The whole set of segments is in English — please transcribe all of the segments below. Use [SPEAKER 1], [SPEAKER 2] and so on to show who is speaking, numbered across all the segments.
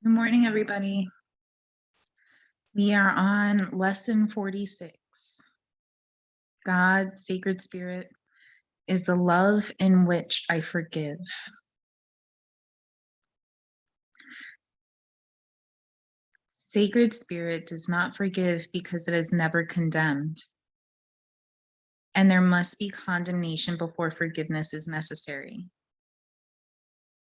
[SPEAKER 1] Good morning, everybody. We are on lesson 46. God, Sacred Spirit, is the love in which I forgive. Sacred Spirit does not forgive because it is never condemned, and there must be condemnation before forgiveness is necessary.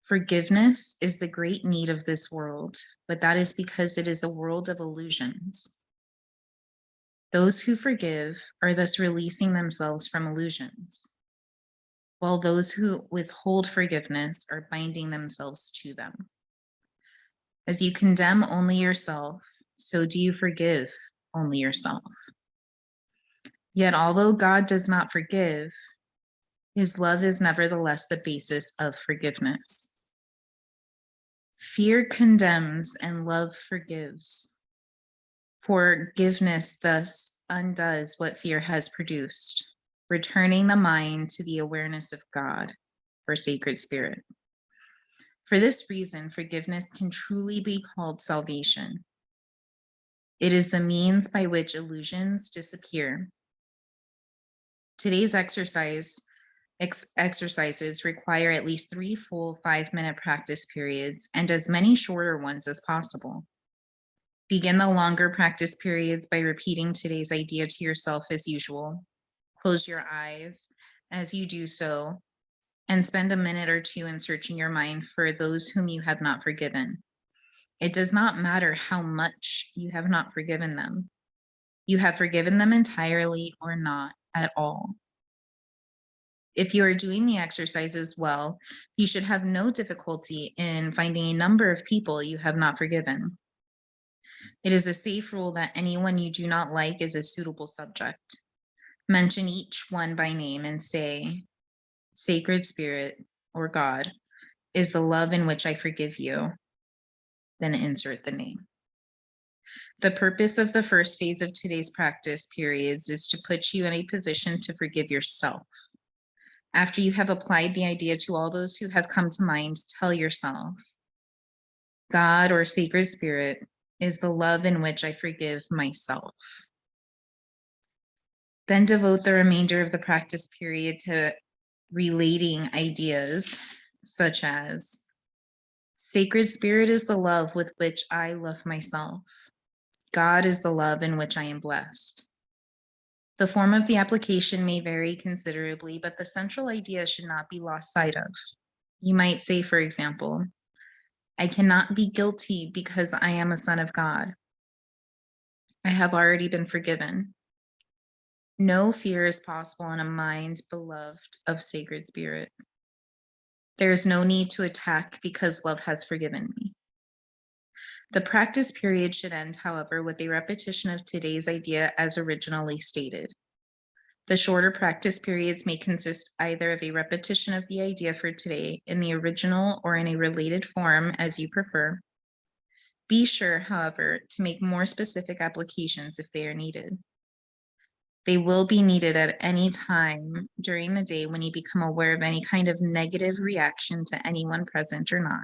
[SPEAKER 1] Forgiveness is the great need of this world, but that is because it is a world of illusions. Those who forgive are thus releasing themselves from illusions, while those who withhold forgiveness are binding themselves to them. As you condemn only yourself, so do you forgive only yourself. Yet, although God does not forgive, his love is nevertheless the basis of forgiveness. Fear condemns and love forgives. Forgiveness thus undoes what fear has produced, returning the mind to the awareness of God, or Sacred Spirit. For this reason, forgiveness can truly be called salvation. It is the means by which illusions disappear. Today's exercises require at least 3 full 5-minute practice periods and as many shorter ones as possible. Begin the longer practice periods by repeating today's idea to yourself as usual. Close your eyes as you do so, and spend a minute or two in searching your mind for those whom you have not forgiven. It does not matter how much you have not forgiven them. You have forgiven them entirely or not at all. If you are doing the exercises well, you should have no difficulty in finding a number of people you have not forgiven. It is a safe rule that anyone you do not like is a suitable subject. Mention each one by name and say, Sacred Spirit, or God, is the love in which I forgive you. Then insert the name. The purpose of the first phase of today's practice periods is to put you in a position to forgive yourself. After you have applied the idea to all those who have come to mind, tell yourself, God or Sacred Spirit is the love in which I forgive myself. Then devote the remainder of the practice period to relating ideas such as, Sacred Spirit is the love with which I love myself. God is the love in which I am blessed. The form of the application may vary considerably, but the central idea should not be lost sight of. You might say, for example, I cannot be guilty because I am a son of God. I have already been forgiven. No fear is possible in a mind beloved of Sacred Spirit. There is no need to attack because love has forgiven me. The practice period should end, however, with a repetition of today's idea as originally stated. The shorter practice periods may consist either of a repetition of the idea for today in the original or in a related form as you prefer. Be sure, however, to make more specific applications if they are needed. They will be needed at any time during the day when you become aware of any kind of negative reaction to anyone present or not.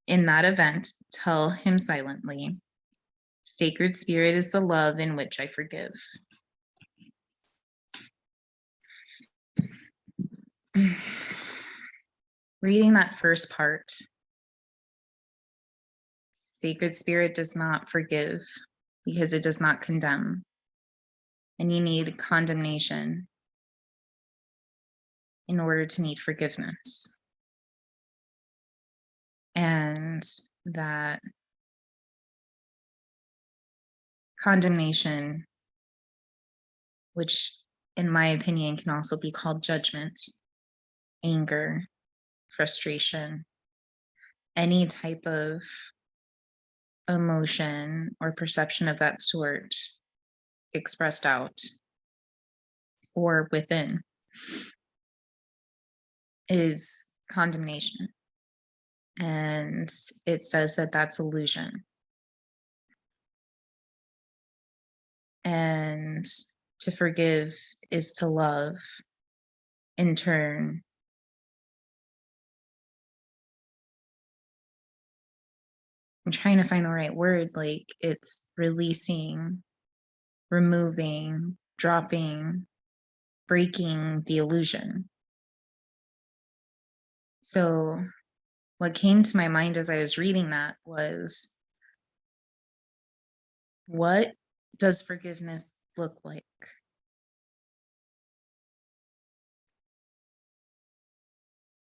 [SPEAKER 1] In that event, tell him silently, Sacred Spirit is the love in which I forgive. Reading that first part, Sacred Spirit does not forgive because it does not condemn. And you need condemnation in order to need forgiveness. And that condemnation, which in my opinion can also be called judgment, anger, frustration, any type of emotion or perception of that sort expressed out or within, is condemnation. And it says that that's illusion. And to forgive is to love in turn. I'm trying to find the right word. Like, it's releasing, removing, dropping, breaking the illusion. So what came to my mind as I was reading that was, what does forgiveness look like?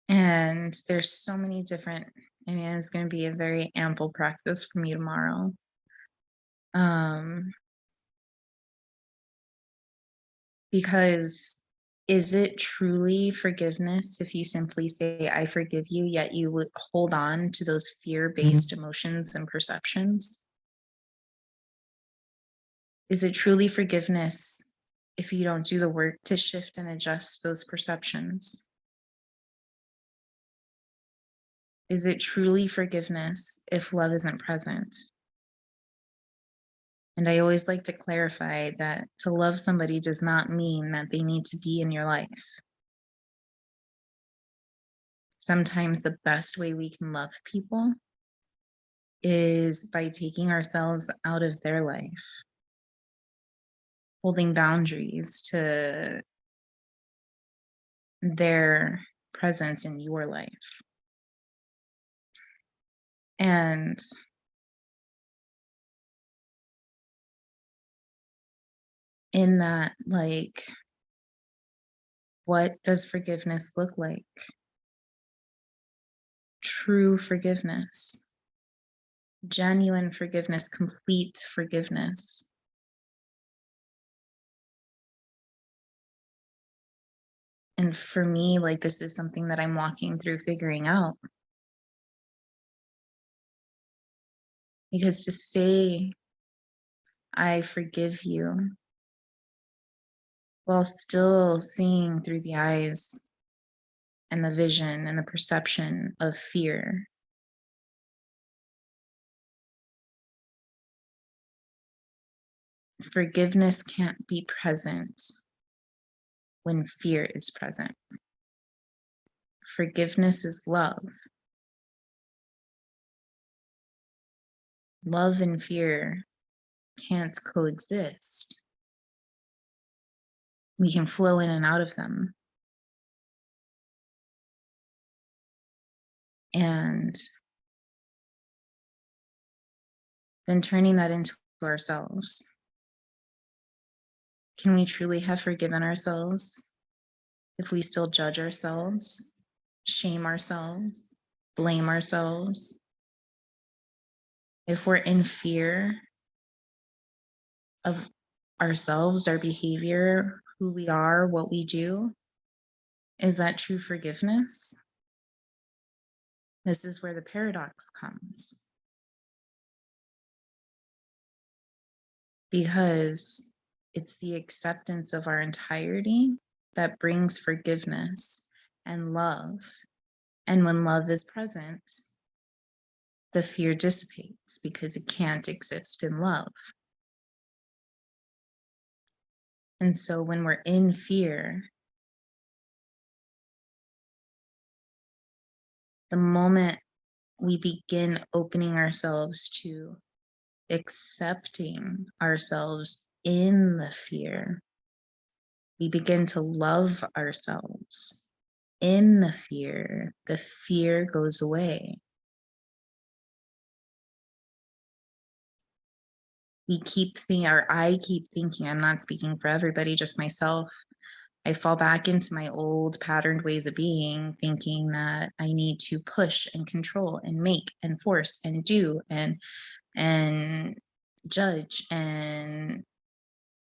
[SPEAKER 1] And there's so many different, I mean, it's going to be a very ample practice for me tomorrow. Because is it truly forgiveness if you simply say, I forgive you, yet you would hold on to those fear-based emotions and perceptions? Is it truly forgiveness if you don't do the work to shift and adjust those perceptions? Is it truly forgiveness if love isn't present? And I always like to clarify that to love somebody does not mean that they need to be in your life. Sometimes the best way we can love people is by taking ourselves out of their life, holding boundaries to their presence in your life. And in that, like, what does forgiveness look like? True forgiveness, genuine forgiveness, complete forgiveness. And for me, like, this is something that I'm walking through figuring out. Because to say, I forgive you, while still seeing through the eyes and the vision and the perception of fear, forgiveness can't be present when fear is present. Forgiveness is love. Love and fear can't coexist. We can flow in and out of them. And then turning that into ourselves. Can we truly have forgiven ourselves if we still judge ourselves, shame ourselves, blame ourselves? If we're in fear of ourselves, our behavior, who we are, what we do, is that true forgiveness? This is where the paradox comes. Because it's the acceptance of our entirety that brings forgiveness and love. And when love is present, the fear dissipates because it can't exist in love. And so when we're in fear, the moment we begin opening ourselves to accepting ourselves in the fear, we begin to love ourselves in the fear goes away. We keep thinking, or I keep thinking, I'm not speaking for everybody, just myself. I fall back into my old patterned ways of being, thinking that I need to push and control and make and force and do and judge and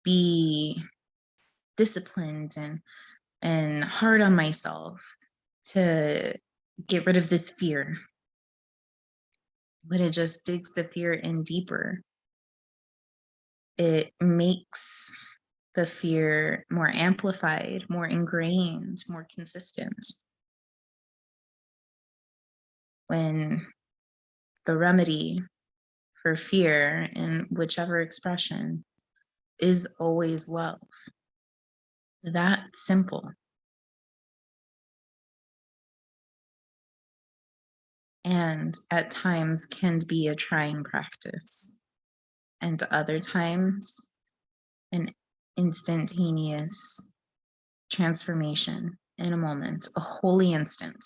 [SPEAKER 1] be disciplined and hard on myself to get rid of this fear. But it just digs the fear in deeper. It makes the fear more amplified, more ingrained, more consistent. When the remedy for fear in whichever expression is always love. That simple. and at times can be a trying practice, and other times an instantaneous transformation in a moment, a holy instant.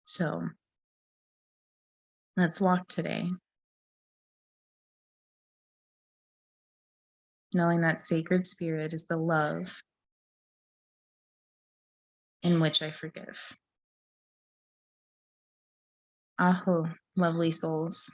[SPEAKER 1] So let's walk today, knowing that sacred spirit is the love in which I forgive. Aho, lovely souls.